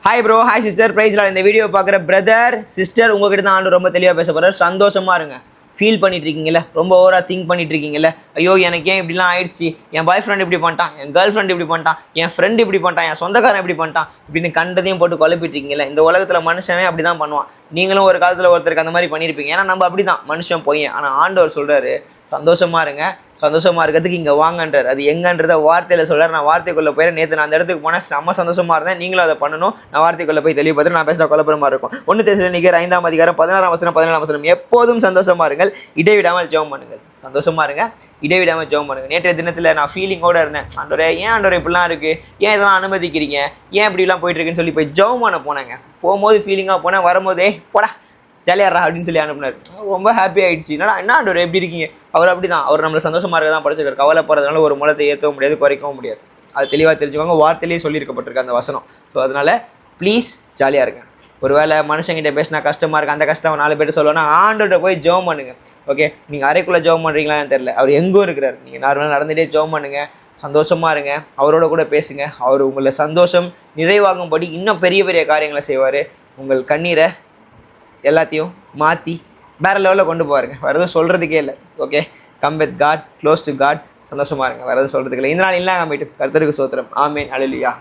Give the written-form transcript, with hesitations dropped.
Hi bro, hi sister, பிரைஸ்ல இந்த video பார்க்குற பிரதர் சிஸ்டர் உங்ககிட்ட தான் ஆண்டு ரொம்ப தெளிவாக பேச போகிறார். சந்தோஷமா இருங்க. ஃபீல் பண்ணிட்டு இருக்கீங்கல்ல, ரொம்ப ஓவராக திங்க் பண்ணிட்டு இருக்கீங்கல்ல, ஐயோ எனக்கு ஏன் இப்படிலாம் ஆயிடுச்சு, என் பாய் ஃப்ரெண்ட் இப்படி பண்ணிட்டான், என் கேர்ள் ஃப்ரெண்ட் இப்படி பண்ணிட்டான், என் ஃப்ரெண்ட் இப்படி பண்ணிட்டான், என் சொந்தக்காரன் இப்படி பண்ணிட்டான் இப்படின்னு கண்டதையும் போட்டு குழப்பிட்டு இருக்கீங்கல்ல. இந்த உலகத்தில் மனுஷனே அப்படி தான் பண்ணுவான். நீங்களும் ஒரு காலத்தில் ஒருத்தருக்கு அந்த மாதிரி பண்ணியிருப்பீங்க. ஏன்னா நம்ம அப்படி தான் மனுஷன் போய். ஆனால் ஆண்டவர் சொல்கிறாரு சந்தோஷமா இருங்க, சந்தோஷமா இருக்கிறதுக்கு இங்கே வாங்கன்றார். அது எங்கன்றத வார்த்தையில் சொல்கிறார். நான் வார்த்தைக்குள்ளே போயிடுறேன். நேற்று நான் அந்த இடத்துக்கு போனேன், செம்ம சந்தோஷமா இருந்தேன். நீங்களும் அதை பண்ணணும். நான் வார்த்தைக்குள்ளே போய் தெளிவுபடுத்து. நான் பேசுகிற குழப்பமா இருக்கும். 1 தெசலோனிக்கேயர் 5:16-17 எப்போதும் சந்தோஷமா இருங்கள், இடைவிடாமல் ஜெபம் பண்ணுங்கள். சந்தோஷமா இருங்க, இடைவிடாமல் ஜெபம் பண்ணுங்கள். நேற்றைய தினத்தில் நான் ஃபீலிங்கோடு இருந்தேன். ஆண்டவரே ஏன் ஆண்டவரே இப்படிலாம் இருக்குது, ஏன் இதெல்லாம் அனுமதிக்கிறீங்க, ஏன் இப்படிலாம் போயிட்டுருக்குன்னு சொல்லி போய் ஜெபம் பண்ண போனேங்க. போகும்போது ஃபீலிங்காக போனேன், வரும்போதே போடா ஜாலியாடுறா அப்படின்னு சொல்லி அனுப்புனார். ரொம்ப ஹாப்பி ஆகிடுச்சு. என்ன ஆண்டவர் எப்படி இருக்கீங்க. அவர் அப்படி தான், அவர் நம்மளை சந்தோஷமாக இருக்க தான் படிச்சிருக்காரு. கவலைப்படுறதுனால ஒரு முளத்தை ஏற்றவும் முடியாது, குறைக்கவும் முடியாது. அது தெளிவாக தெரிஞ்சுக்கோங்க. வார்த்தையிலேயே சொல்லியிருக்கப்பட்டிருக்கு அந்த வசனம். ஸோ அதனால் ப்ளீஸ் ஜாலியாக இருங்க. ஒரு வேளை மனுஷங்கிட்ட பேசினா கஷ்டமாக இருக்குது, அந்த கஷ்டம் 4 பேர் சொல்லுவோன்னா ஆண்டோட போய் ஜெபம் பண்ணுங்கள். ஓகே, நீங்கள் அறைக்குள்ளே ஜெபம் பண்ணுறீங்களான்னு தெரியல, அவர் எங்கும் இருக்கிறார். நீங்கள் நார்மலாக நடந்துகிட்டே ஜெபம் பண்ணுங்கள், சந்தோஷமாக இருங்க, அவரோட கூட பேசுங்க. அவர் உங்களை சந்தோஷம் நிறைவாகும்படி இன்னும் பெரிய பெரிய காரியங்களை செய்வார். உங்கள் கண்ணீரை எல்லாத்தையும் மாற்றி வேறு லெவலில் கொண்டு போவாருங்க. வேறு எதுவும் சொல்கிறதுக்கே இல்லை. Okay, come with God, close to God, சந்தோஷமாக இருங்க. வேறு எதுவும் சொல்கிறதுக்கு இல்லை. இந்த நாள் இல்லாமல் போயிட்டு கர்த்தருக்கு ஸ்தோத்திரம். ஆமென், அல்லேலூயா.